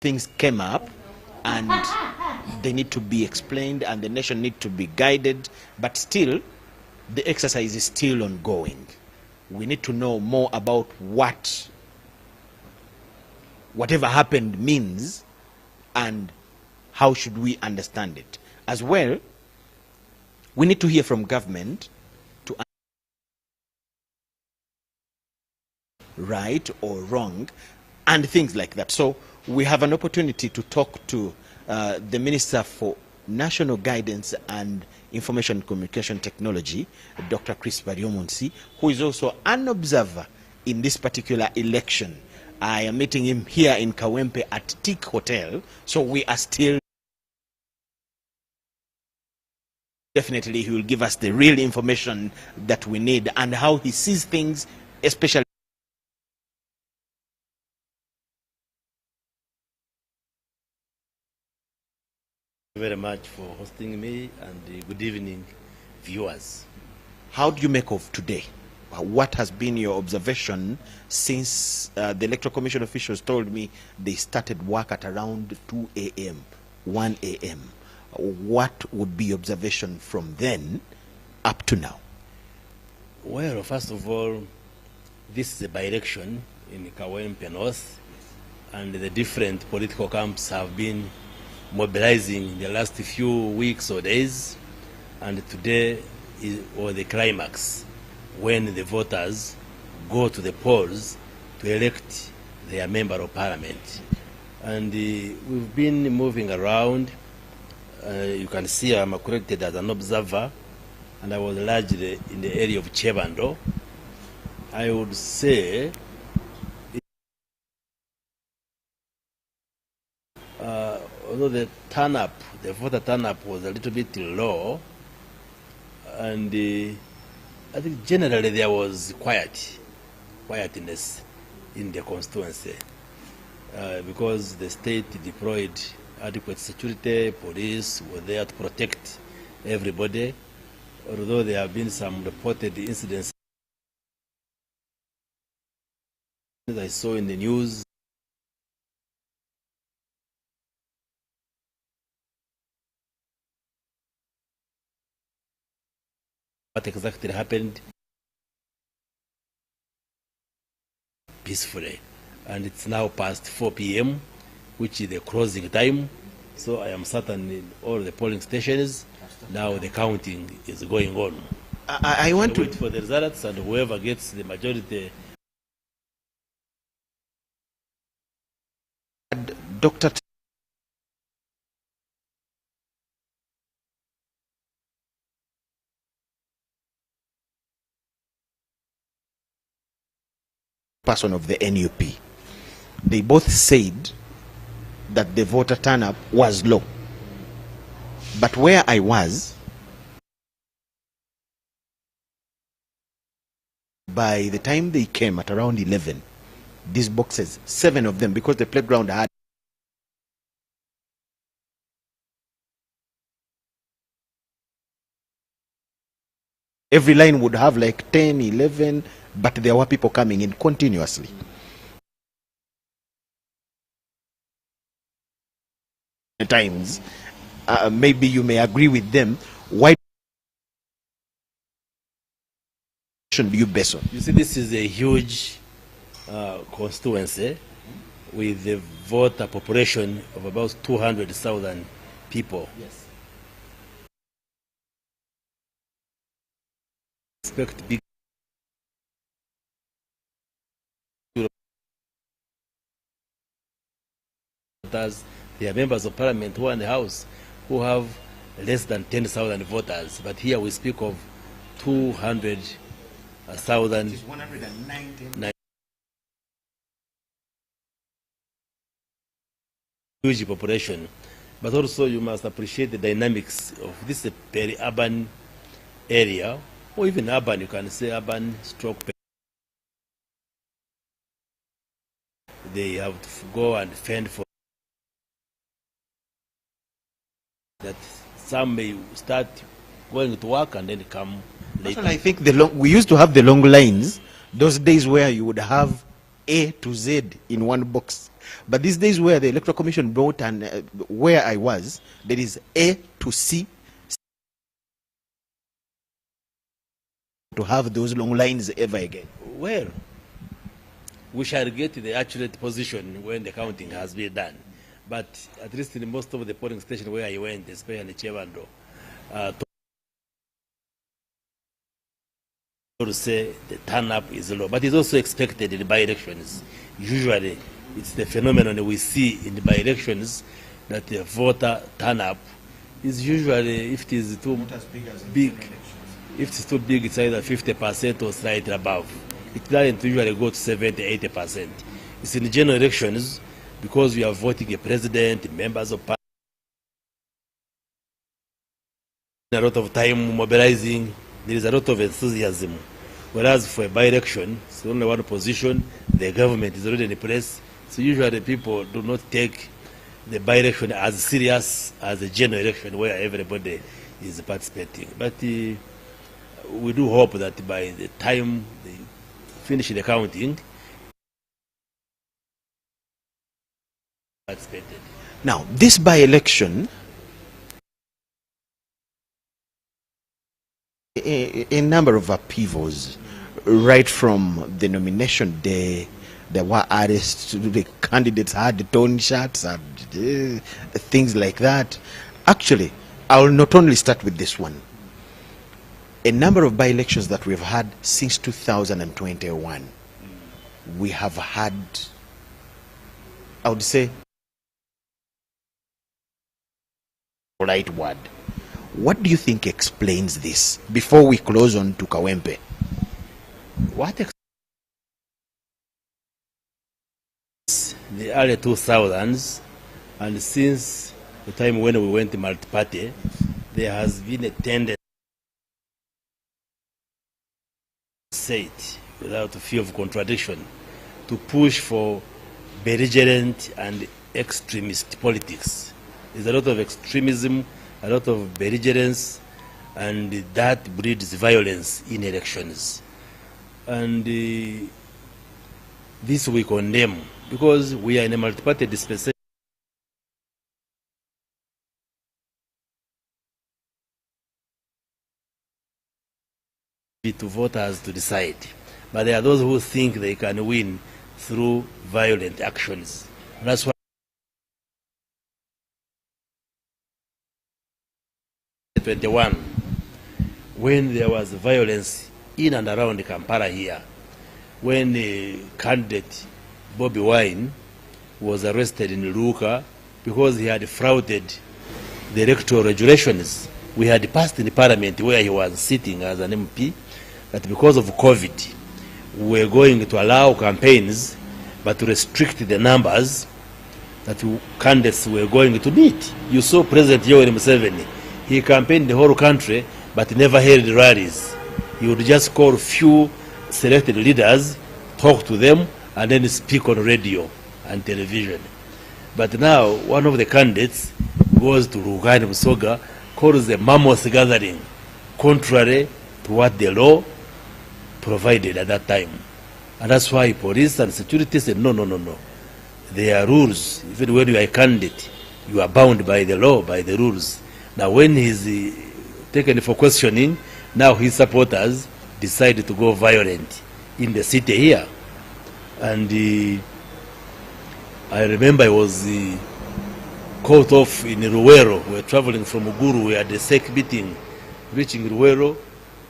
things came up and they need to be explained and the nation need to be guided, but still the exercise is still ongoing. We need to know more about what whatever happened means and how should we understand it. As well, we need to hear from government to right or wrong and things like that. So we have an opportunity to talk to the Minister for National Guidance and Information and Communication Technology, Dr. Chris Bariomunsi, who is also an observer in this particular election. I am meeting him here in Kawempe at Teak Hotel, so we are still. Definitely he will give us the real information that we need and how he sees things, especially. Thank you very much for hosting me, and good evening, viewers. How do you make of today? What has been your observation since the Electoral Commission officials told me they started work at around 2 a.m., 1 a.m.? What would be observation from then up to now? Well, first of all, this is a by-election in Kawempe North, and the different political camps have been mobilizing in the last few weeks or days, and today is the climax when the voters go to the polls to elect their member of parliament. And we've been moving around. You can see I'm accredited as an observer, and I was largely in the area of Chebando. I would say although the voter turn-up was a little bit low, and I think generally there was quietness in the constituency because the state deployed adequate security, police were there to protect everybody, although there have been some reported incidents I saw in the news. What exactly happened peacefully, and it's now past 4 p.m., which is the closing time. So I am certain in all the polling stations now the counting is going on. I want to wait for the results, and whoever gets the majority. Dr. Person of the NUP, they both said that the voter turn-up was low. But where I was, by the time they came at around 11, these boxes, 7 of them, because the playground had every line would have like 10, 11, but there were people coming in continuously. Times, maybe you may agree with them. Why should you base on? You see, this is a huge constituency with a voter population of about 200,000 people. Yes. Expect big voters. There are members of parliament who are in the house who have less than 10,000 voters, but here we speak of 200,000. 190. Huge population, but also you must appreciate the dynamics of this peri-urban area, or even urban. You can say urban stroke. They have to go and fend for that. Some may start going to work and then come later. I think we used to have the long lines, those days where you would have A to Z in one box. But these days where the Electoral Commission brought and where I was, there is A to C. To have those long lines ever again. Well, we shall get the accurate position when the counting has been done. But at least in most of the polling stations where I went, especially Chevando, to say the turn-up is low. But it's also expected in the by-elections. Usually, it's the phenomenon we see in the by-elections that the voter turn-up is usually, if it is too big, if it's too big, it's either 50% or slightly above. It doesn't usually go to 70, 80%. It's in the general elections because we are voting a president, members of parliament, a lot of time mobilizing, there is a lot of enthusiasm. Whereas for a by-election, it's only one position, the government is already in place, so usually people do not take the by-election as serious as a general election where everybody is participating. But we do hope that by the time they finish the counting, participated. Now, this by-election, a number of upheavals, right from the nomination day, there were arrests, the candidates had the torn shirts and things like that. Actually, I'll not only start with this one. A number of by-elections that we've had since 2021, we have had, I would say, right word. What do you think explains this before we close on to Kawempe? What the early 2000s, and since the time when we went multi-party, there has been a tendency, say it without fear of contradiction, to push for belligerent and extremist politics. There's a lot of extremism, a lot of belligerence, and that breeds violence in elections. And this we condemn because we are in a multi-party dispensation. To voters to decide. But there are those who think they can win through violent actions. That's why 21, when there was violence in and around Kampala here, when candidate Bobby Wine was arrested in Luka because he had flouted the electoral regulations we had passed in the parliament where he was sitting as an MP, that because of COVID, we were going to allow campaigns, but to restrict the numbers that candidates were going to meet. You saw President Yoweri Museveni. He campaigned the whole country, but never held rallies. He would just call few selected leaders, talk to them, and then speak on radio and television. But now, one of the candidates goes to Rugani Musoga, calls a mammoth gathering, contrary to what the law provided at that time. And that's why police and security said, no, no, no, no. There are rules. Even when you are a candidate, you are bound by the law, by the rules. Now, when he's taken for questioning, now his supporters decided to go violent in the city here. And I remember I was caught off in Ruwero. We were traveling from Uguru. We had a SEC meeting. Reaching Ruwero,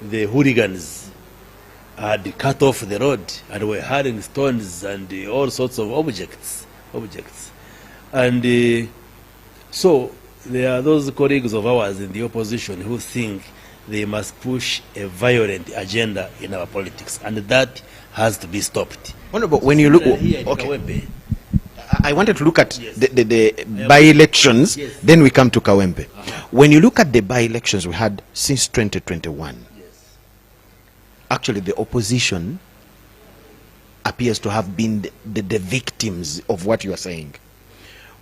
the hooligans had cut off the road and were hurling stones and all sorts of objects. And so there are those colleagues of ours in the opposition who think they must push a violent agenda in our politics, and that has to be stopped. But when you look, okay, I wanted to look at the by-elections, yes. Then we come to Kawempe. When you look at the by-elections we had since 2021, yes. Actually the opposition appears to have been the victims of what you are saying.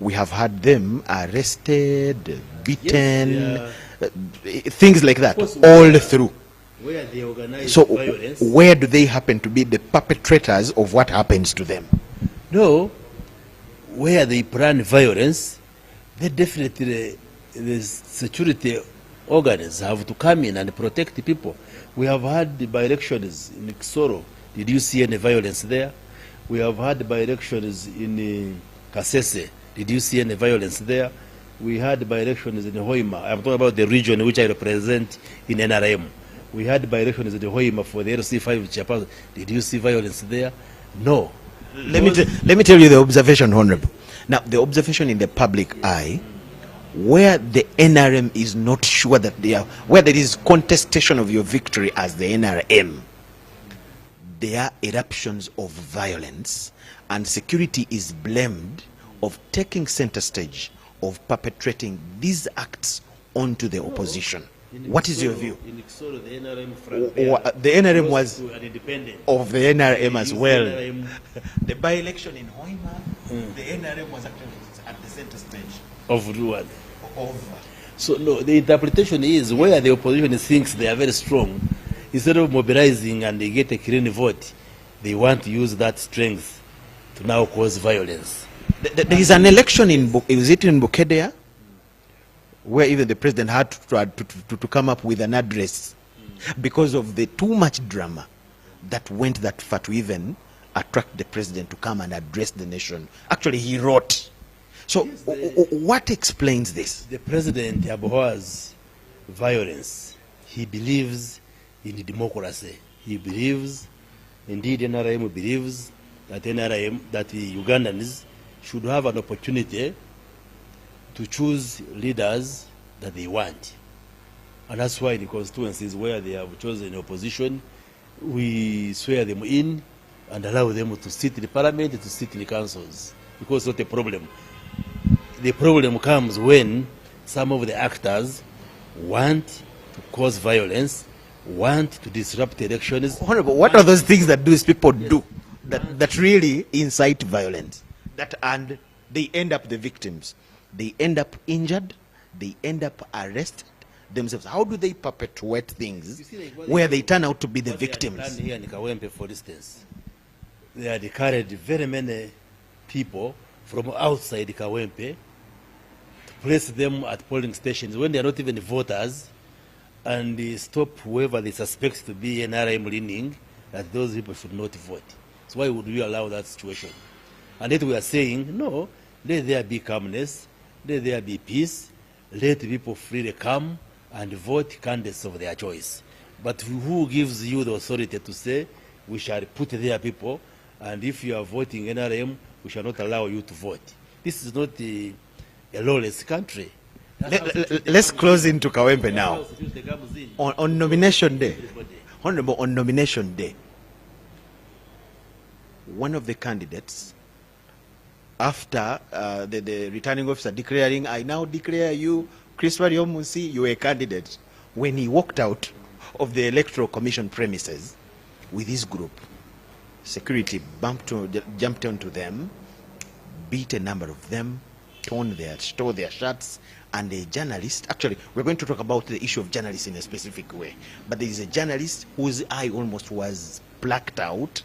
We have had them arrested, beaten, yes, things like that, all through. where they organize So violence. where do they happen to be the perpetrators of what happens to them? No, where they plan violence, they definitely, the security organs have to come in and protect the people. We have had the by-elections in Kisoro. Did you see any violence there? We have had by-elections in Kasese. Did you see any violence there? We had by-elections in Hoima. I'm talking about the region which I represent in NRM. We had by-elections in Hoima for the LC5 chairperson. Did you see violence there? No. Let me tell you the observation, Honorable. Now, the observation in the public eye, where the NRM is not sure that they are, where there is contestation of your victory as the NRM, there are eruptions of violence, and security is blamed of taking center stage, of perpetrating these acts onto the opposition. What is your view? In Kisoro, the NRM The NRM was an independent. of the NRM as Use well. NRM. The by-election in Hoima, the NRM was actually at the center stage Of what? of. So no, the interpretation is where the opposition thinks they are very strong, instead of mobilizing and they get a clean vote, they want to use that strength to now cause violence. There is an election in, is it in Bukedea, where even the president had to come up with an address because of the too much drama that went that far to even attract the president to come and address the nation. Actually, he wrote. So what explains this? The president abhors violence. He believes in democracy. He believes, indeed NRM believes, that that the Ugandans should have an opportunity to choose leaders that they want. And that's why in the constituencies where they have chosen opposition, we swear them in and allow them to sit in the parliament, to sit in the councils, because it's not a problem. The problem comes when some of the actors want to cause violence, want to disrupt elections. Honorable, what are those things that these people do that really incite violence, and they end up the victims? They end up injured, they end up arrested themselves. How do they perpetuate things where they turn out to be the victims? Here in Kawempe, for instance, they had carried very many people from outside Kawempe to place them at polling stations when they are not even voters, and they stop whoever they suspect to be NRM leaning, that those people should not vote. So why would we allow that situation? And yet we are saying, no, let there be calmness, let there be peace, let people freely come and vote candidates of their choice. But who gives you the authority to say we shall put their people, and if you are voting NRM, we shall not allow you to vote? This is not a lawless country. Let's close into Kawempe now. On nomination day, Honorable, on nomination day, one of the candidates, after the returning officer declaring, I now declare you, Christopher Yomusi, you are a candidate, when he walked out of the Electoral Commission premises with his group, security jumped onto them, beat a number of them, tore their shirts, and a journalist, actually, we're going to talk about the issue of journalists in a specific way, but there is a journalist whose eye almost was plucked out,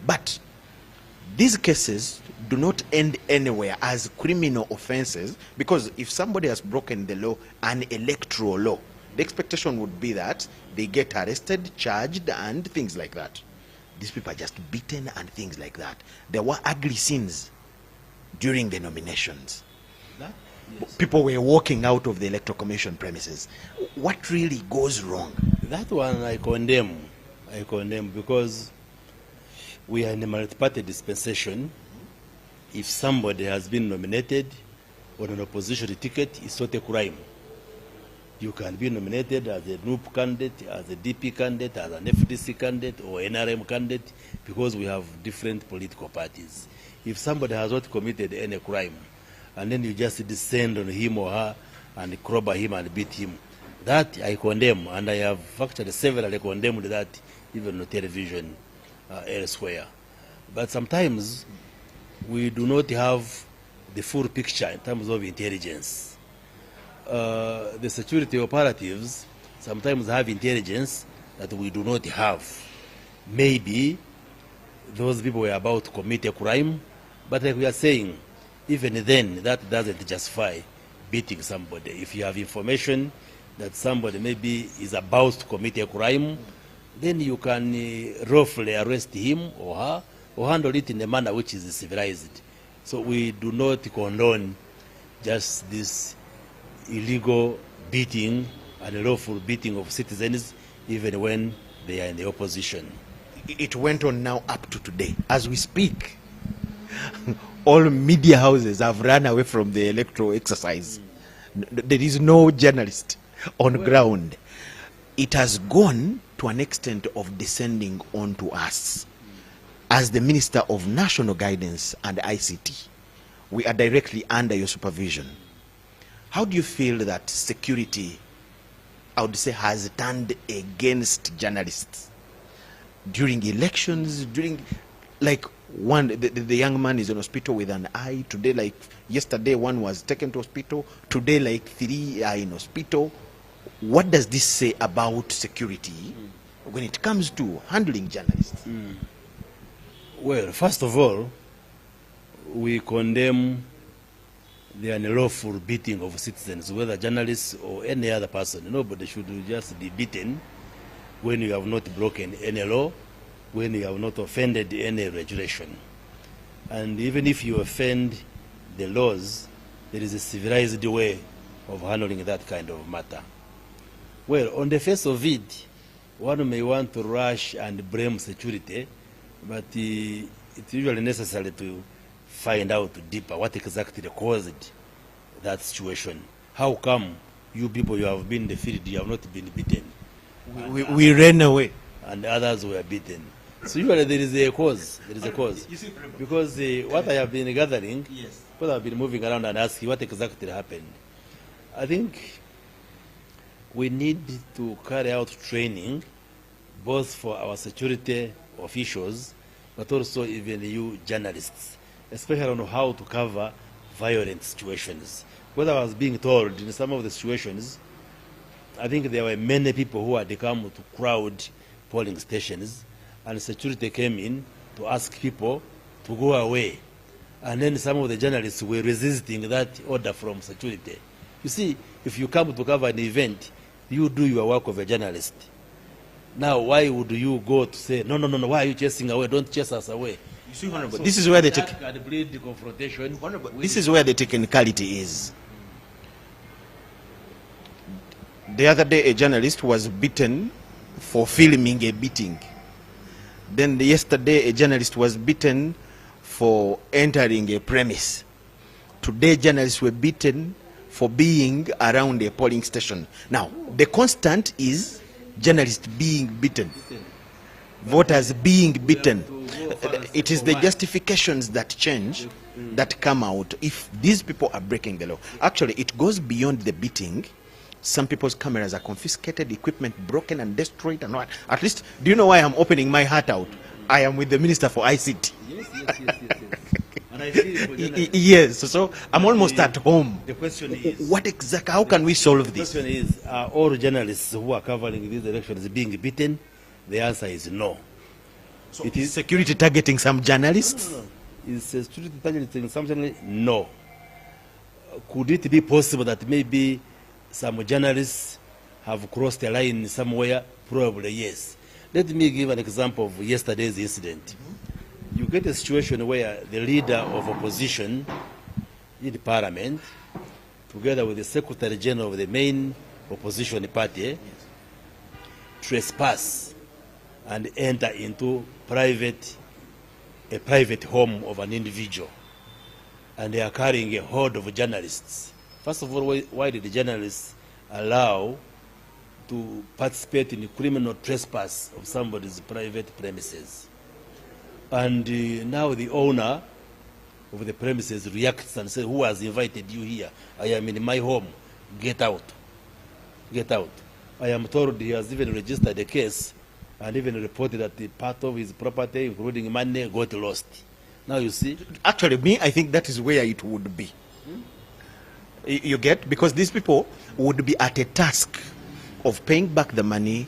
but these cases do not end anywhere as criminal offenses, because if somebody has broken the law, an electoral law, the expectation would be that they get arrested, charged, and things like that. These people are just beaten and things like that. There were ugly scenes during the nominations. Yes. People were walking out of the Electoral Commission premises. What really goes wrong? That one I condemn. I condemn, because we are in a multi-party dispensation. If somebody has been nominated on an opposition ticket, it's not a crime. You can be nominated as a NUP candidate, as a DP candidate, as an FDC candidate, or NRM candidate, because we have different political parties. If somebody has not committed any crime, and then you just descend on him or her and crowbar him and beat him, that I condemn, and I have actually severally condemned that even on television elsewhere. But sometimes we do not have the full picture in terms of intelligence. The security operatives sometimes have intelligence that we do not have. Maybe those people were about to commit a crime, but like we are saying, even then, that doesn't justify beating somebody. If you have information that somebody maybe is about to commit a crime, then you can lawfully arrest him or her or handle it in a manner which is civilized. So we do not condone just this illegal beating and lawful beating of citizens even when they are in the opposition. It went on now up to today. As we speak, all media houses have run away from the electoral exercise. There is no journalist on ground. It has gone to an extent of descending onto us. As the Minister of National Guidance and ICT, we are directly under your supervision. How do you feel that security, I would say, has turned against journalists during elections, like the young man is in hospital with an eye today, like yesterday one was taken to hospital, today like 3 are in hospital. What does this say about security when it comes to handling journalists? Well, first of all, we condemn the unlawful beating of citizens, whether journalists or any other person. Nobody should just be beaten when you have not broken any law, when you have not offended any regulation. And even if you offend the laws, there is a civilized way of handling that kind of matter. Well, on the face of it, one may want to rush and blame security, but it's usually necessary to find out deeper what exactly caused that situation. How come you people, you have been in the field, you have not been beaten? We ran away. And others were beaten. So usually there is a cause. There is a cause. Because what I have been gathering, people have been moving around and asking what exactly happened. I think we need to carry out training both for our security officials, but also even you journalists, especially on how to cover violent situations. What I was being told in some of the situations, I think there were many people who had come to crowd polling stations, and security came in to ask people to go away. And then some of the journalists were resisting that order from security. You see, if you come to cover an event, you do your work of a journalist. Now, why would you go to say, no, why are you chasing away? Don't chase us away. You see, Honorable, this is where the confrontation. This is where the technicality is. The other day, a journalist was beaten for filming a beating. Then yesterday, a journalist was beaten for entering a premise. Today, journalists were beaten for being around a polling station. Now, the constant is journalists being beaten, voters being beaten. It is the justifications that change, that come out if these people are breaking the law. Actually, it goes beyond the beating. Some people's cameras are confiscated, equipment broken and destroyed and what. At least, do you know why I'm opening my heart out? I am with the Minister for ICT. Yes. And I feel yes, so I'm almost at home. The question is, what exactly, how can we solve this? The question is, are all journalists who are covering these elections being beaten? The answer is no. So it is security targeting some journalists? No. Is security targeting some journalists? No. Could it be possible that maybe some journalists have crossed a line somewhere? Probably yes. Let me give an example of yesterday's incident. You get a situation where the leader of opposition in parliament, together with the secretary general of the main opposition party, trespass and enter into a private home of an individual. And they are carrying a horde of journalists. First of all, why did the journalists allow to participate in criminal trespass of somebody's private premises? And now the owner of the premises reacts and says, who has invited you here? I am in my home. Get out. Get out. I am told he has even registered a case and even reported that the part of his property, including money, got lost. Now you see. Actually, me, I think that is where it would be. You get? Because these people would be at a task of paying back the money,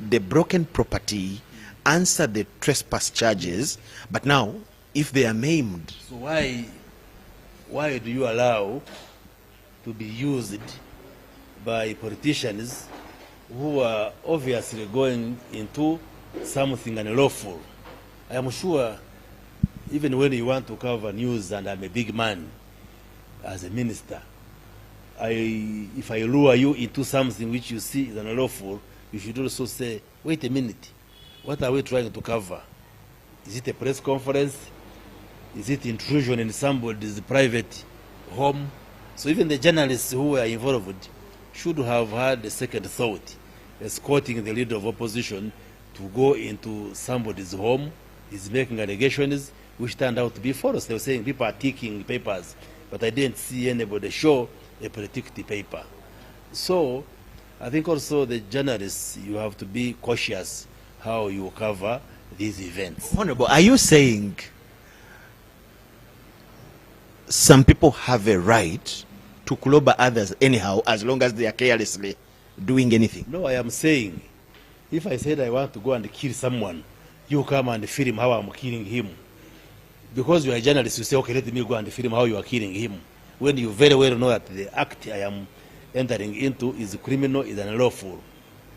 the broken property, answer the trespass charges, but now, if they are maimed. So why do you allow to be used by politicians who are obviously going into something unlawful? I am sure even when you want to cover news and I'm a big man as a minister, if I lure you into something which you see is unlawful, you should also say, wait a minute, what are we trying to cover? Is it a press conference? Is it intrusion in somebody's private home? So even the journalists who were involved should have had a second thought, escorting the leader of opposition to go into somebody's home. He's making allegations which turned out to be false. They were saying people are taking papers, but I didn't see anybody show a particular paper. So I think also the journalists, you have to be cautious how you cover these events. Honorable, are you saying some people have a right to clobber others anyhow as long as they are carelessly doing anything? No, I am saying, if I said I want to go and kill someone, you come and film how I'm killing him. Because you are a journalist, you say, okay, let me go and film how you are killing him. When you very well know that the act I am entering into is criminal, is unlawful.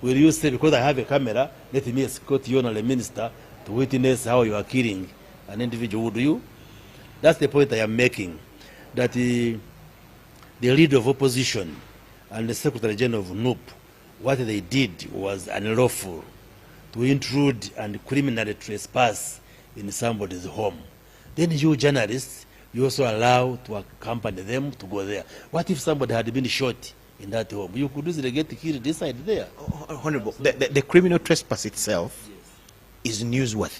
Will you say, because I have a camera, let me escort you, honorable minister, to witness how you are killing an individual? Would you? That's the point I am making, that the leader of opposition and the Secretary General of NUP, what they did was unlawful, to intrude and criminally trespass in somebody's home. Then you journalists, you also allow to accompany them to go there. What if somebody had been shot in that home? You could easily get killed inside there. Honorable, the criminal trespass itself is newsworthy.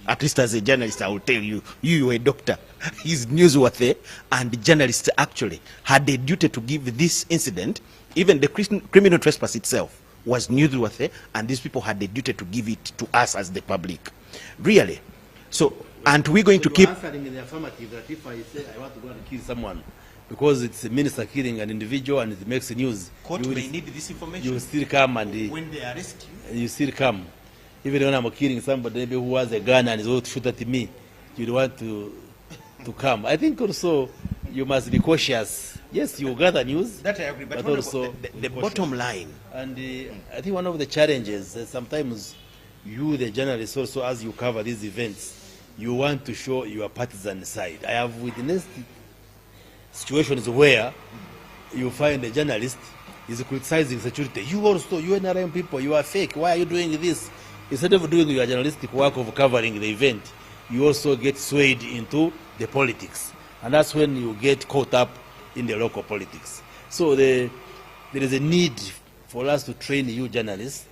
At least as a journalist, I will tell you, you are a doctor, is newsworthy, and the journalists actually had the duty to give this incident, even the criminal trespass itself was newsworthy, and these people had the duty to give it to us as the public. Really. So, and we're going to keep answering in the affirmative that if I say I want to go and kill someone because it's a minister killing an individual and it makes news, court may need this information. You still come and when they arrest you, you still come. Even when I'm killing somebody maybe who has a gun and is going to shoot at me, you'd want to come. I think also you must be cautious. Yes, you gather news. That I agree, but also the bottom line. And I think one of the challenges sometimes you, the journalists, also as you cover these events, you want to show your partisan side. I have witnessed situations where you find a journalist is criticizing security. You also, you NRM people, you are fake. Why are you doing this? Instead of doing your journalistic work of covering the event, you also get swayed into the politics. And that's when you get caught up in the local politics. So there is a need for us to train you journalists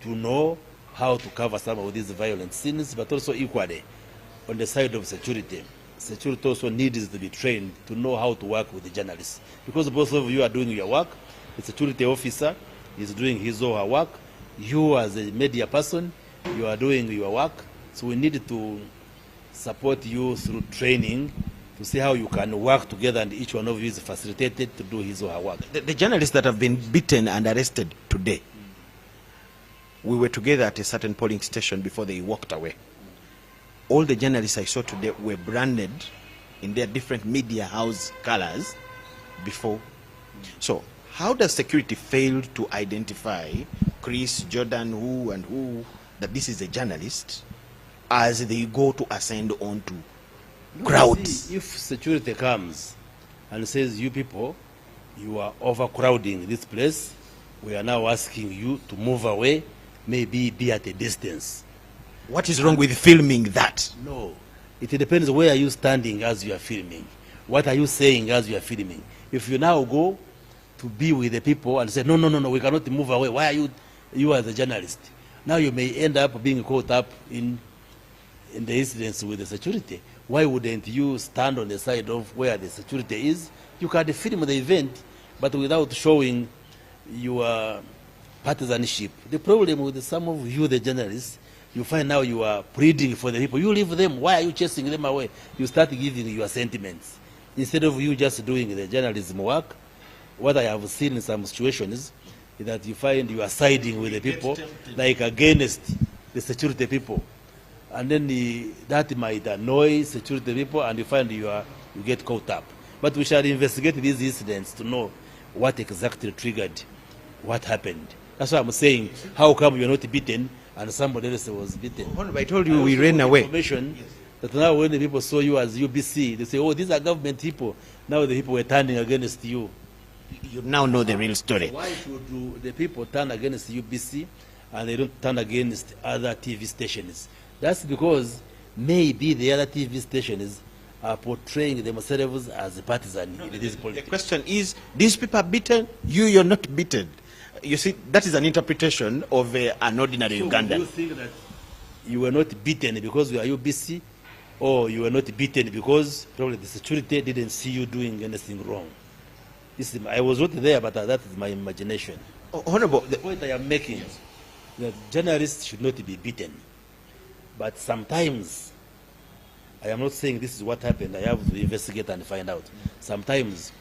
to know how to cover some of these violent scenes, but also equally on the side of security. Security also needs to be trained to know how to work with the journalists. Because both of you are doing your work, the security officer is doing his or her work, you as a media person, you are doing your work. So we need to support you through training to see how you can work together and each one of you is facilitated to do his or her work. The journalists that have been beaten and arrested today, we were together at a certain polling station before they walked away. All the journalists I saw today were branded in their different media house colors before. So how does security fail to identify Chris, Jordan, who and who, that this is a journalist, as they go to ascend onto crowds? See, if security comes and says, you people, you are overcrowding this place, we are now asking you to move away, maybe be at a distance. What is wrong with filming that? No. It depends where are you standing as you are filming. What are you saying as you are filming? If you now go to be with the people and say, no, we cannot move away. Why are you as a journalist? Now you may end up being caught up in the incidents with the security. Why wouldn't you stand on the side of where the security is? You can film the event, but without showing your partisanship. The problem with some of you, the journalists, you find now you are pleading for the people. You leave them. Why are you chasing them away? You start giving your sentiments. Instead of you just doing the journalism work, what I have seen in some situations, that you find you are siding with the people, like against the security people. And then that might annoy security people, and you find you get caught up. But we shall investigate these incidents to know what exactly triggered what happened. That's why I'm saying, how come you're not beaten and somebody else was beaten? I told you we ran away. Information that now when the people saw you as UBC, they say, oh, these are government people. Now the people were turning against you. You now know the real story. So why should the people turn against UBC and they don't turn against other TV stations? That's because maybe the other TV stations are portraying themselves as a partisan in this politics. The question is, these people are beaten, you're not beaten. You see, that is an interpretation of an ordinary Ugandan. Do you think that you were not beaten because you are UBC, or you were not beaten because probably the security didn't see you doing anything wrong? I was not there, but that is my imagination. Honorable, the point I am making is that journalists should not be beaten. But sometimes, I am not saying this is what happened, I have to investigate and find out. Sometimes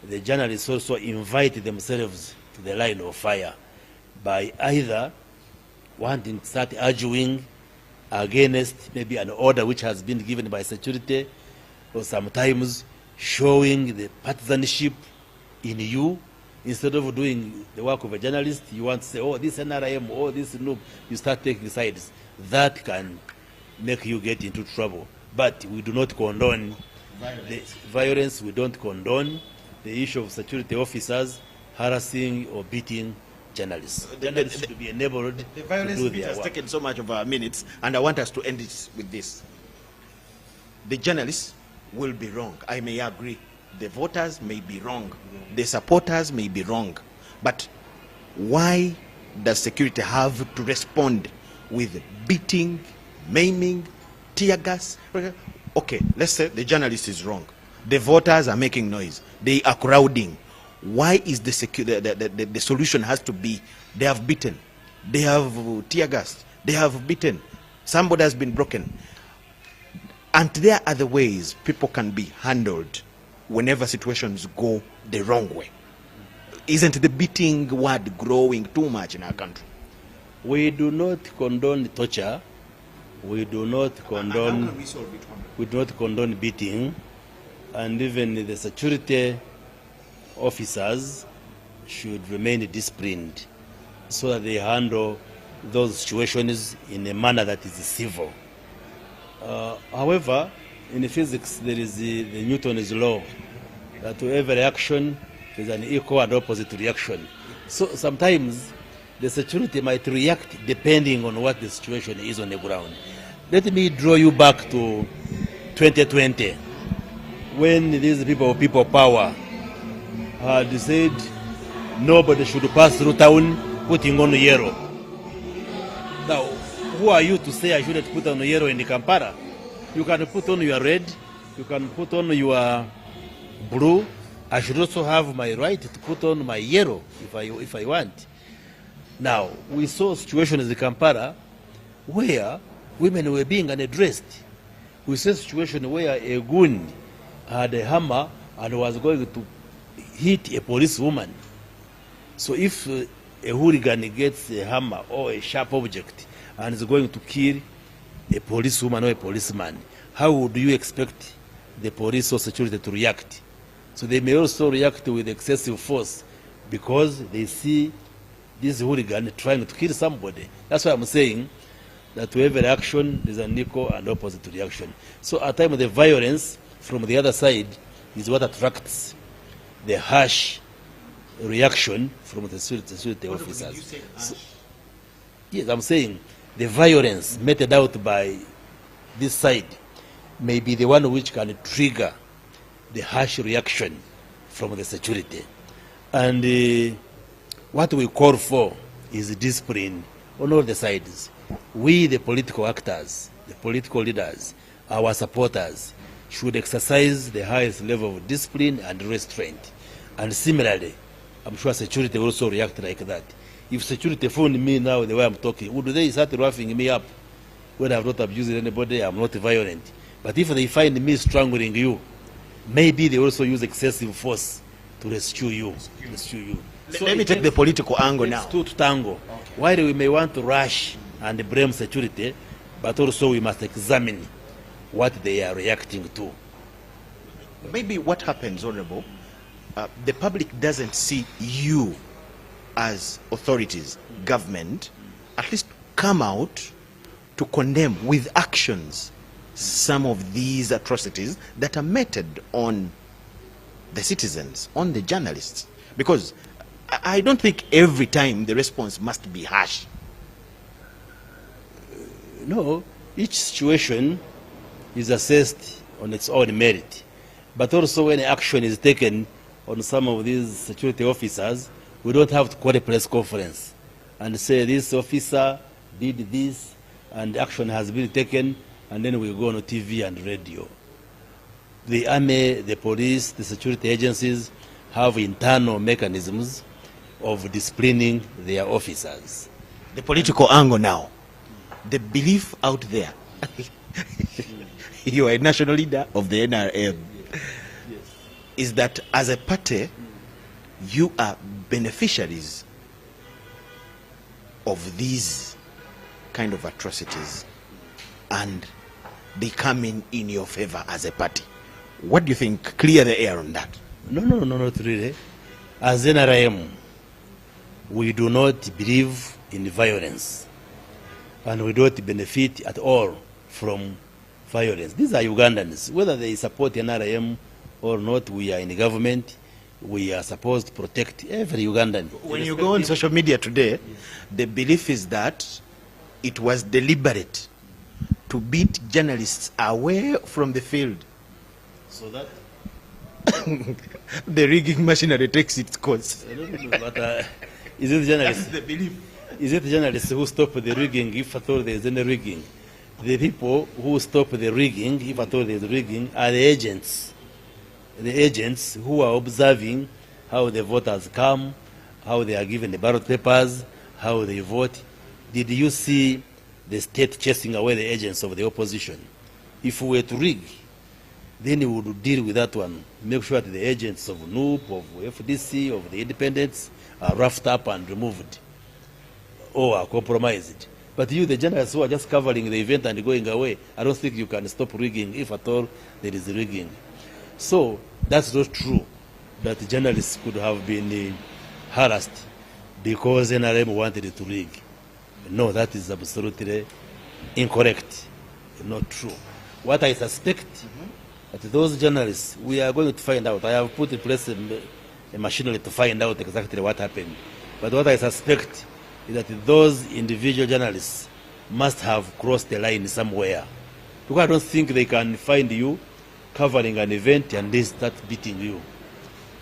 the journalists also invite themselves to the line of fire by either wanting to start arguing against maybe an order which has been given by security, or sometimes showing the partisanship in you. Instead of doing the work of a journalist, you want to say, oh, this NRM, oh, this noob, you start taking sides. That can make you get into trouble. But we do not condone violence. We don't condone the issue of security officers harassing or beating journalists. Journalists should be enabled the violence to do their has work. taken so much of our minutes, and I want us to end it with this. The journalists will be wrong. I may agree. The voters may be wrong. The supporters may be wrong. But why does security have to respond with beating, maiming, tear gas? Okay, let's say the journalist is wrong. The voters are making noise. They are crowding. Why is the solution has to be they have beaten, they have tear gas, they have beaten, somebody has been broken? And there are other ways people can be handled whenever situations go the wrong way. Isn't the beating word growing too much in our country? We do not condone torture. We do not condone beating, and even the security officers should remain disciplined so that they handle those situations in a manner that is civil. However, in physics there is the Newton's law that to every action there is an equal and opposite reaction. So sometimes the security might react depending on what the situation is on the ground. Let me draw you back to 2020 when these people power had said nobody should pass through town putting on yellow. Now, who are you to say I shouldn't put on yellow in Kampala? You can put on your red, you can put on your blue. I should also have my right to put on my yellow if I want. Now, we saw situations in Kampala where women were being unaddressed. We saw a situation where a goon had a hammer and was going to hit a policewoman. So if a hooligan gets a hammer or a sharp object and is going to kill a policewoman or a policeman, how would you expect the police or security to react? So they may also react with excessive force because they see this hooligan trying to kill somebody. That's why I'm saying that to every action there's an equal and opposite reaction. So at times the violence from the other side is what attracts the harsh reaction from the security officers. So, yes, I'm saying the violence meted out by this side may be the one which can trigger the harsh reaction from the security. And what we call for is discipline on all the sides. We, the political actors, the political leaders, our supporters, should exercise the highest level of discipline and restraint. And similarly, I'm sure security will also react like that. If security phone me now the way I'm talking, would they start roughing me up when I've not abused anybody, I'm not violent? But if they find me strangling you, maybe they also use excessive force to rescue you. Let me take the political angle now. Two to tango. Okay. While we may want to rush and blame security, but also we must examine what they are reacting to. Maybe what happens, Honorable, the public doesn't see you as authorities, government, at least come out to condemn with actions some of these atrocities that are meted on the citizens, on the journalists. Because I don't think every time the response must be harsh. No, each situation is assessed on its own merit. But also when action is taken on some of these security officers, we don't have to call a press conference and say this officer did this and action has been taken, and then we go on TV and radio. The army, the police, the security agencies have internal mechanisms of disciplining their officers. The political angle now, the belief out there, you are a national leader of the NRM, is that as a party, you are beneficiaries of these kind of atrocities and they come in your favor as a party. What do you think? Clear the air on that. No, not really. As NRM, we do not believe in violence and we don't benefit at all from violence. These are Ugandans. Whether they support NRM or not, we are in the government. We are supposed to protect every Ugandan. When you go on social media today, the belief is that it was deliberate to beat journalists away from the field. So that the rigging machinery takes its course. But is it journalists? That's the belief. Is it journalists who stop the rigging if at all there is any rigging? The people who stop the rigging, if at all there is rigging, are the agents. The agents who are observing how the voters come, how they are given the ballot papers, how they vote. Did you see the state chasing away the agents of the opposition? If we were to rig, then we would deal with that one. Make sure that the agents of NUP, of FDC, of the independents are roughed up and removed or are compromised. But you, the journalists who are just covering the event and going away, I don't think you can stop rigging if at all there is rigging. So that's not true that journalists could have been harassed because NRM wanted to rig. No, that is absolutely incorrect, not true. What I suspect that those journalists, we are going to find out. I have put in place a machinery to find out exactly what happened. But what I suspect is that those individual journalists must have crossed the line somewhere. Because I don't think they can find you covering an event and they start beating you.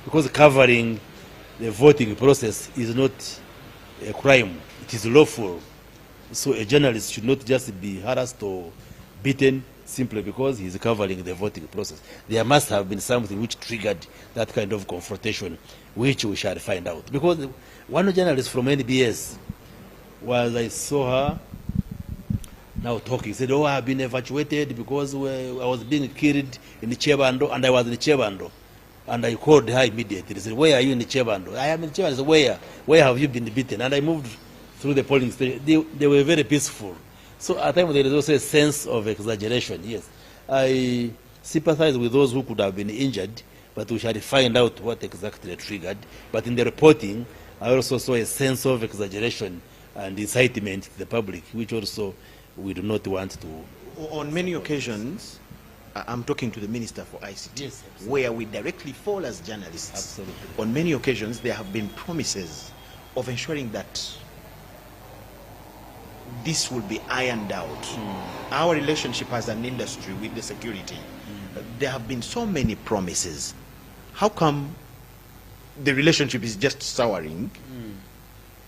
Because covering the voting process is not a crime, it is lawful. So a journalist should not just be harassed or beaten simply because he is covering the voting process. There must have been something which triggered that kind of confrontation, which we shall find out. Because one journalist from NBS, I saw her now talking, said, oh, I have been evacuated because I was being killed in the Chebando, and I was in the Chebando. And I called her immediately. He said, where are you in the Chebando? I am in the Chebando. I said, where? Where have you been beaten? And I moved through the polling station. They were very peaceful. So at times there is also a sense of exaggeration, yes. I sympathize with those who could have been injured, but we shall find out what exactly triggered. But in the reporting, I also saw a sense of exaggeration and incitement to the public, which also we do not want to. On many occasions, I'm talking to the Minister for ICT, yes, where we directly fall as journalists. Absolutely. On many occasions, there have been promises of ensuring that this will be ironed out. Our relationship as an industry with the security, there have been so many promises. How come the relationship is just souring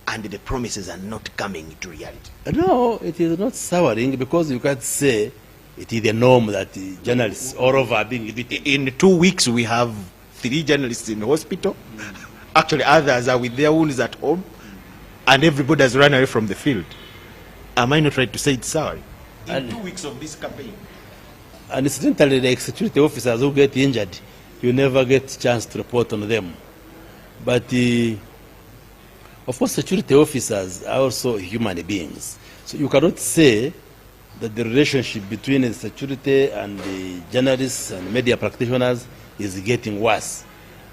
and the promises are not coming to reality? No, it is not souring because you can't say it is the norm that the journalists all over are being beaten. In 2 weeks, we have 3 journalists in the hospital. Actually, others are with their wounds at home, and everybody has run away from the field. Am I not right to say it's sour? In 2 weeks of this campaign. And incidentally, the security officers who get injured, you never get a chance to report on them. But of course, security officers are also human beings. So you cannot say that the relationship between the security and the journalists and media practitioners is getting worse.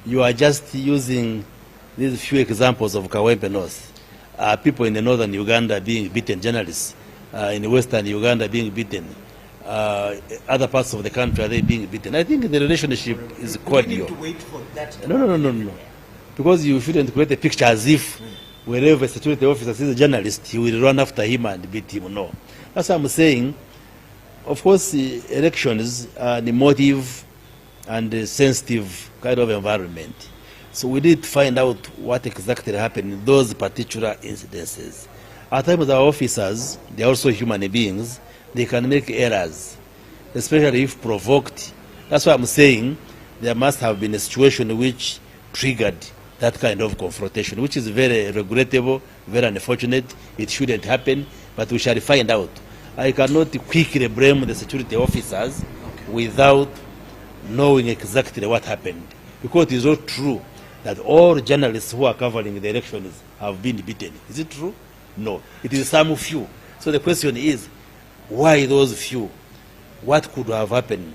You are just using these few examples of Kawempe North. People in the northern Uganda being beaten, journalists in the western Uganda being beaten, other parts of the country are they being beaten. I think the relationship is cordial. We need to wait for that. No. Because you shouldn't create a picture as if wherever a security officer sees a journalist, he will run after him and beat him. No. That's what I'm saying. Of course, elections are an emotive and a sensitive kind of environment. So we need to find out what exactly happened in those particular incidences. At times, our officers, they are also human beings. They can make errors, especially if provoked. That's why I'm saying there must have been a situation which triggered that kind of confrontation, which is very regrettable, very unfortunate. It shouldn't happen, but we shall find out. I cannot quickly blame the security officers without knowing exactly what happened, because it is not true that all journalists who are covering the elections have been beaten. Is it true? No. It is some few. So the question is, why those few? What could have happened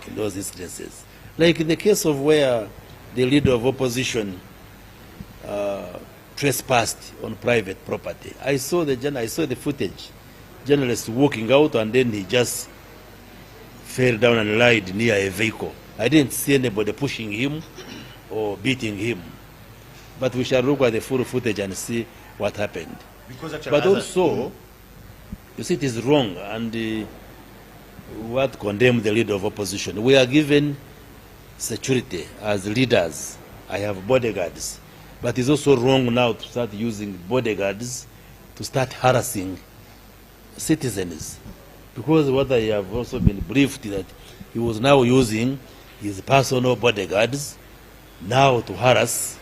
in those instances? Like in the case of where the leader of opposition trespassed on private property. I saw the footage. Journalist walking out, and then he just fell down and lied near a vehicle. I didn't see anybody pushing him or beating him. But we shall look at the full footage and see what happened. But also, you see, it is wrong, and what condemn the leader of opposition. We are given security as leaders. I have bodyguards. But it's also wrong now to start using bodyguards to start harassing citizens. Because what I have also been briefed that he was now using his personal bodyguards now to harass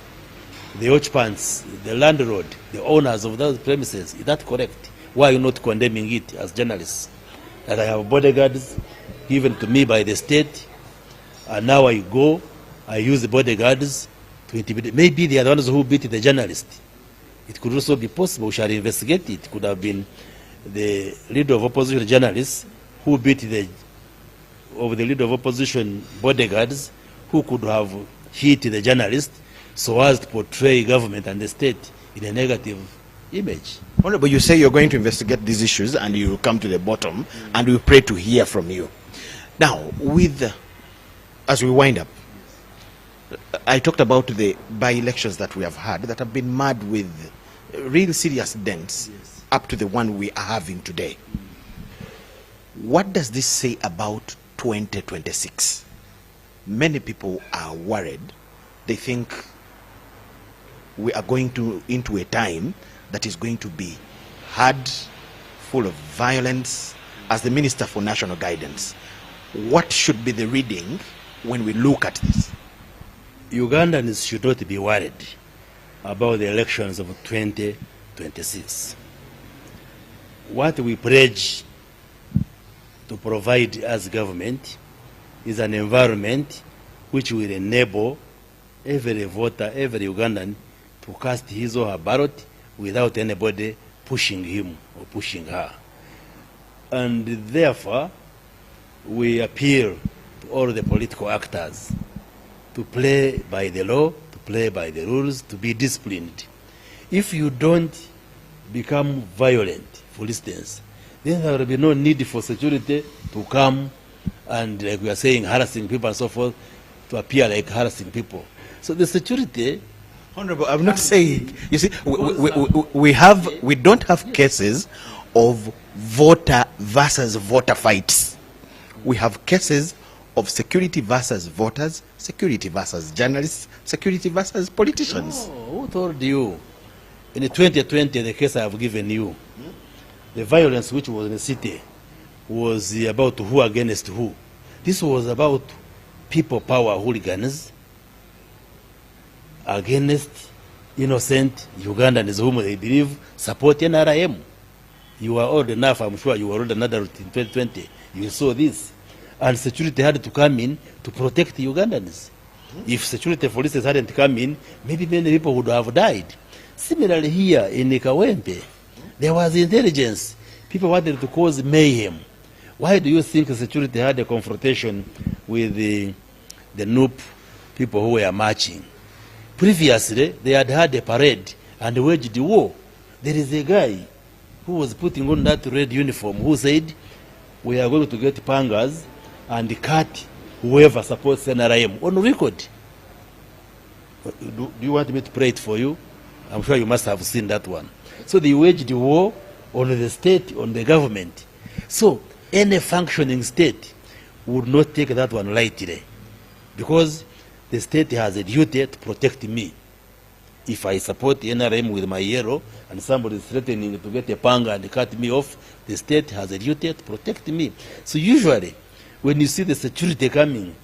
the occupants, the landlord, the owners of those premises. Is that correct? Why are you not condemning it as journalists? That I have bodyguards given to me by the state, and now I go, I use the bodyguards to intimidate. Maybe they are the ones who beat the journalist. It could also be possible. We shall investigate it. It could have been the leader of opposition journalists who beat the leader of opposition bodyguards, who could have hit the journalist so as to portray government and the state in a negative image. Honorable, you say you're going to investigate these issues and you will come to the bottom, and we pray to hear from you. Now, as we wind up, I talked about the by-elections that we have had that have been marred with real serious dents, up to the one we are having today. What does this say about 2026? Many people are worried. They think we are going into a time that is going to be hard, full of violence. As the Minister for National Guidance, what should be the reading when we look at this? Ugandans should not be worried about the elections of 2026. What we pledge to provide as government is an environment which will enable every voter, every Ugandan to cast his or her ballot without anybody pushing him or pushing her. And therefore, we appeal to all the political actors to play by the law, to play by the rules, to be disciplined. If you don't become violent, for instance, then there will be no need for security to come and, like we are saying, harassing people and so forth, to appear like harassing people. So the security... Honorable, I'm not saying, you see, we don't have cases of voter versus voter fights. We have cases of security versus voters, security versus journalists, security versus politicians. No, who told you? In the 2020, the case I have given you, the violence which was in the city was about who against who. This was about people power hooligans against innocent Ugandans whom they believe support NRM. You are old enough, I'm sure you were old enough in 2020. You saw this. And security had to come in to protect the Ugandans. If security forces hadn't come in, maybe many people would have died. Similarly here in Kawempe, there was intelligence. People wanted to cause mayhem. Why do you think security had a confrontation with the NUP people who were marching? Previously, they had had a parade and waged war. There is a guy who was putting on that red uniform who said, we are going to get pangas and cut whoever supports NRM on record. Do you want me to pray it for you? I'm sure you must have seen that one. So they waged war on the state, on the government. So any functioning state would not take that one lightly, because the state has a duty to protect me. If I support the NRM with my hero and somebody is threatening to get a panga and cut me off, the state has a duty to protect me. So usually, when you see the security coming,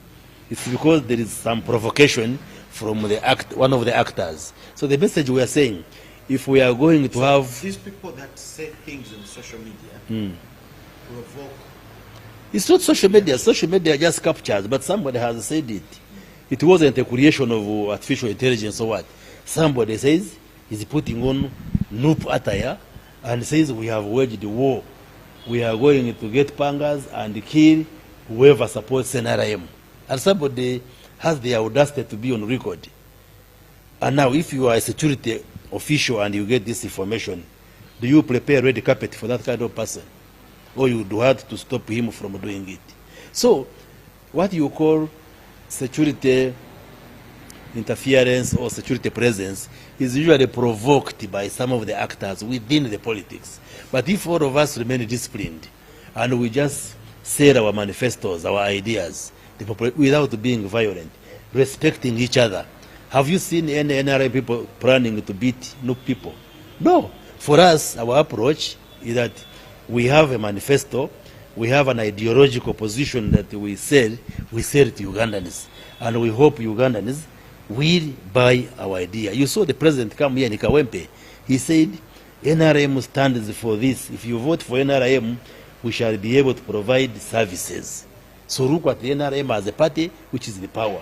it's because there is some provocation from one of the actors. So the message we are saying, if we are going to have... These people that say things on social media provoke... It's not social media. Social media just captures, but somebody has said it. It wasn't a creation of artificial intelligence or what. Somebody says he's putting on NUP attire and says we have waged war. We are going to get pangas and kill whoever supports NRM. And somebody has the audacity to be on record. And now if you are a security official and you get this information, do you prepare red carpet for that kind of person? Or you do hard to stop him from doing it? So what you call security interference or security presence is usually provoked by some of the actors within the politics. But if all of us remain disciplined and we just say our manifestos, our ideas, without being violent, respecting each other, have you seen any NRA people planning to beat NUP people? No. For us, our approach is that we have a manifesto, we have an ideological position that we sell to Ugandans, and we hope Ugandans will buy our idea. You saw the president come here in Kawempe. He said, NRM stands for this. If you vote for NRM, we shall be able to provide services. So look at the NRM as a party which is the power.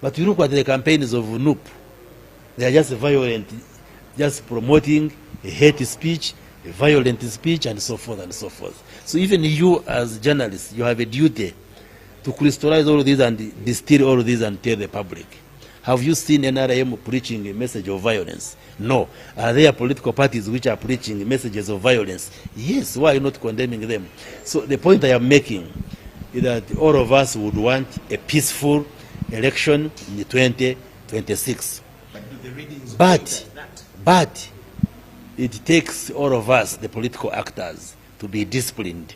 But you look at the campaigns of NUP. They are just violent, just promoting a hate speech, a violent speech, and so forth and so forth. So even you as journalists, you have a duty to crystallize all of this and distill all of this and tell the public. Have you seen NRM preaching a message of violence? No. Are there political parties which are preaching messages of violence? Yes. Why not condemning them? So the point I am making is that all of us would want a peaceful election in 2026. But it takes all of us, the political actors, to be disciplined.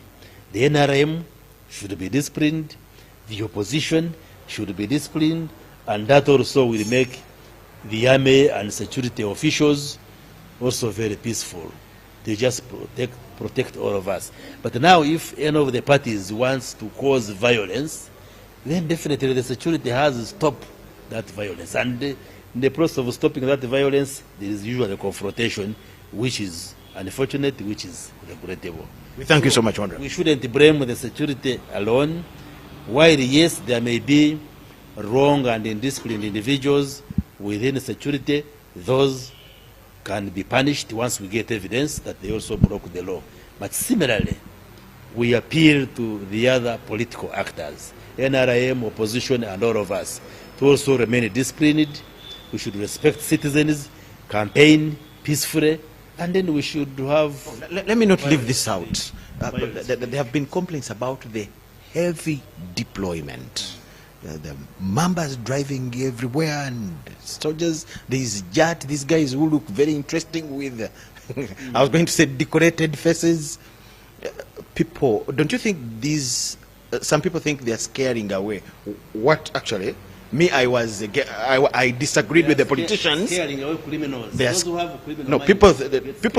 The NRM should be disciplined. The opposition should be disciplined. And that also will make the army and security officials also very peaceful. They just protect all of us. But now if any of the parties wants to cause violence, then definitely the security has to stop that violence. And in the process of stopping that violence, there is usually a confrontation, which is unfortunate, which is regrettable. We thank you so much, Honorable. We shouldn't blame the security alone. While yes, there may be wrong and indisciplined individuals within security, those can be punished once we get evidence that they also broke the law. But similarly, we appeal to the other political actors, NRM, opposition, and all of us, to also remain disciplined. We should respect citizens, campaign peacefully, and then we should have... Let me not leave this out. There have been complaints about the heavy deployment. The Mambas driving everywhere and soldiers. These guys who look very interesting with, I was going to say decorated faces. People, don't you think these, some people think they are scaring away? What actually? Me, I disagreed with the politicians. Scaring away criminals. Those who have criminal no, people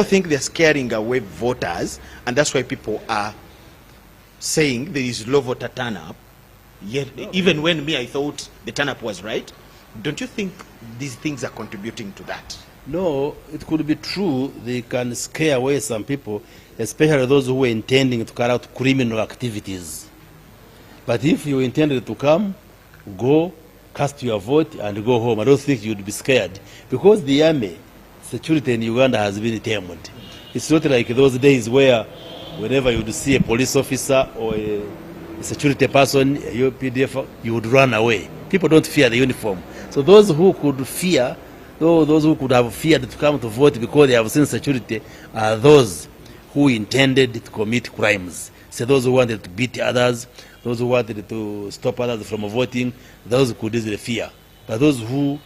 think they're scaring away voters, and that's why people are saying there is low voter turnout. Yet, even when I thought the turn-up was right, don't you think these things are contributing to that? No, it could be true. They can scare away some people, especially those who were intending to carry out criminal activities. But if you intended to come, go, cast your vote and go home. I don't think you'd be scared, because the army security in Uganda has been determined. It's not like those days where whenever you'd see a police officer or a security person, a UPDF, you would run away. People don't fear the uniform. So those who could fear, those who could have feared to come to vote because they have seen security, are those who intended to commit crimes. So those who wanted to beat others, those who wanted to stop others from voting, those who could easily fear. But those who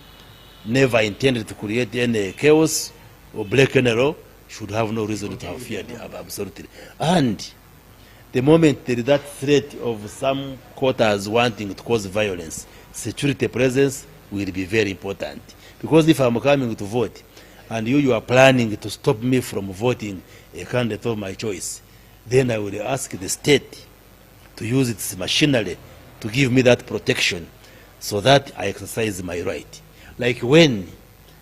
never intended to create any chaos or break any law should have no reason to have feared, absolutely. And the moment there is that threat of some quarters wanting to cause violence, security presence will be very important. Because if I'm coming to vote and you are planning to stop me from voting a candidate of my choice, then I will ask the state to use its machinery to give me that protection so that I exercise my right. Like when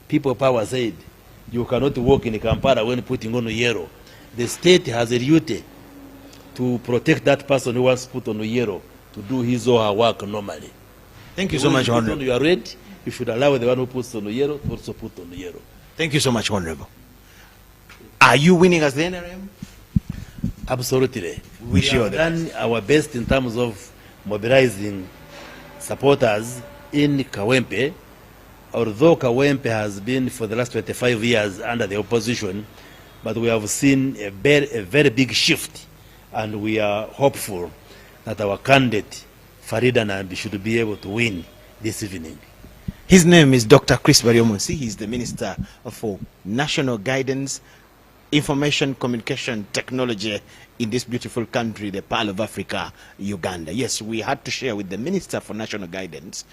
People Power said, you cannot walk in Kampala when putting on yellow. The state has a duty to protect that person who wants to put on yellow to do his or her work normally. Thank you so much, Honorable. When you are red, you should allow the one who puts on yellow to also put on yellow. Thank you so much, Honorable. Are you winning as the NRM? Absolutely. We have done our best in terms of mobilizing supporters in Kawempe. Although Kawempe has been for the last 25 years under the opposition, but we have seen a very big shift, and we are hopeful that our candidate, Farida Nambi, should be able to win this evening. His name is Dr. Chris Baryomunsi. He's the Minister for National Guidance, Information Communication Technology in this beautiful country, the Pearl of Africa, Uganda. Yes, we had to share with the Minister for National Guidance,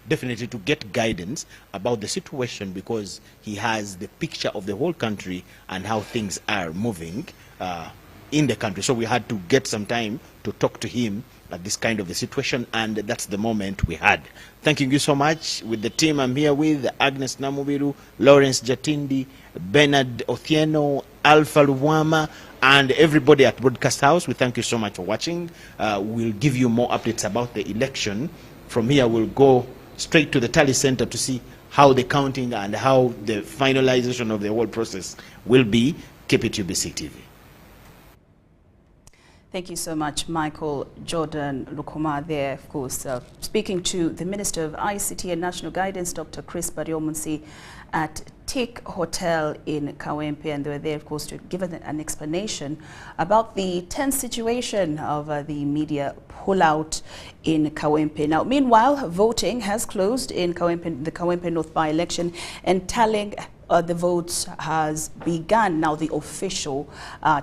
definitely to get guidance about the situation, because he has the picture of the whole country and how things are moving in the country. So we had to get some time to talk to him at this kind of a situation, and that's the moment we had. Thanking you so much. With the team I'm here with, Agnes Namubiru, Lawrence Jatindi, Bernard Othieno, Alpha Luwama, and everybody at Broadcast House, we thank you so much for watching. We'll give you more updates about the election. From here, we'll go straight to the tally center to see how the counting and how the finalization of the whole process will be. Keep it UBC TV. Thank you so much, Michael Jordan Lukoma there, of course, speaking to the Minister of ICT and National Guidance, Dr. Chris Baryomunsi, at Tick Hotel in Kawempe, and they were there, of course, to give an explanation about the tense situation of the media pullout in Kawempe. Now, meanwhile, voting has closed in Kawempe, the Kawempe North by-election, and tallying the votes has begun. Now, the official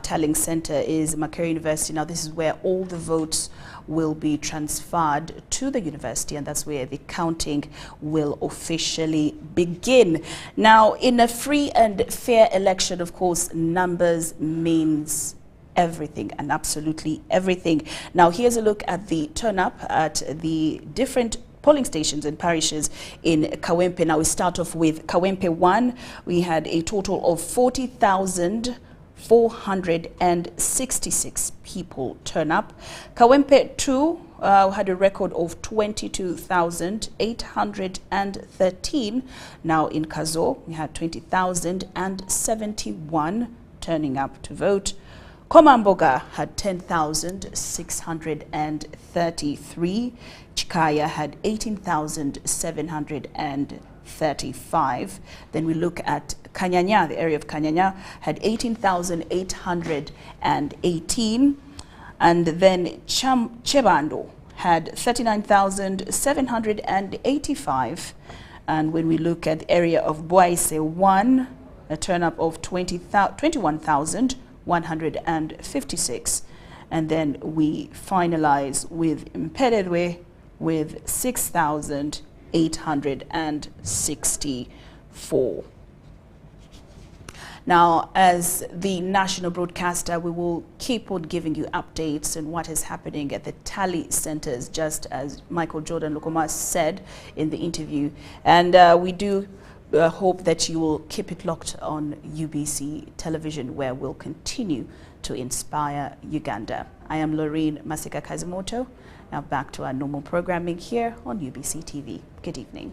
tallying center is Makerere University. Now, this is where all the votes will be transferred to the university, and that's where the counting will officially begin. Now, in a free and fair election, of course, numbers means everything, and absolutely everything. Now, here's a look at the turn-up at the different polling stations and parishes in Kawempe. Now, we start off with Kawempe 1. We had a total of 40,466 people turn up. Kawempe 2 had a record of 22,813. Now, in Kazo, we had 20,071 turning up to vote. Komamboga had 10,633. Chikaya had 18,735. Then we look at Kanyanya, the area of Kanyanya had 18,818. And then Chebando had 39,785. And when we look at the area of Bwaise 1, a turn-up of 21,156. And then we finalize with Mpererwe with 6,864. Now, as the national broadcaster, we will keep on giving you updates on what is happening at the tally centers, just as Michael Jordan Lukoma said in the interview. And we do hope that you will keep it locked on UBC television, where we'll continue to inspire Uganda. I am Lorraine Masika Kazimoto, Now back to our normal programming here on UBC TV. Good evening.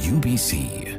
UBC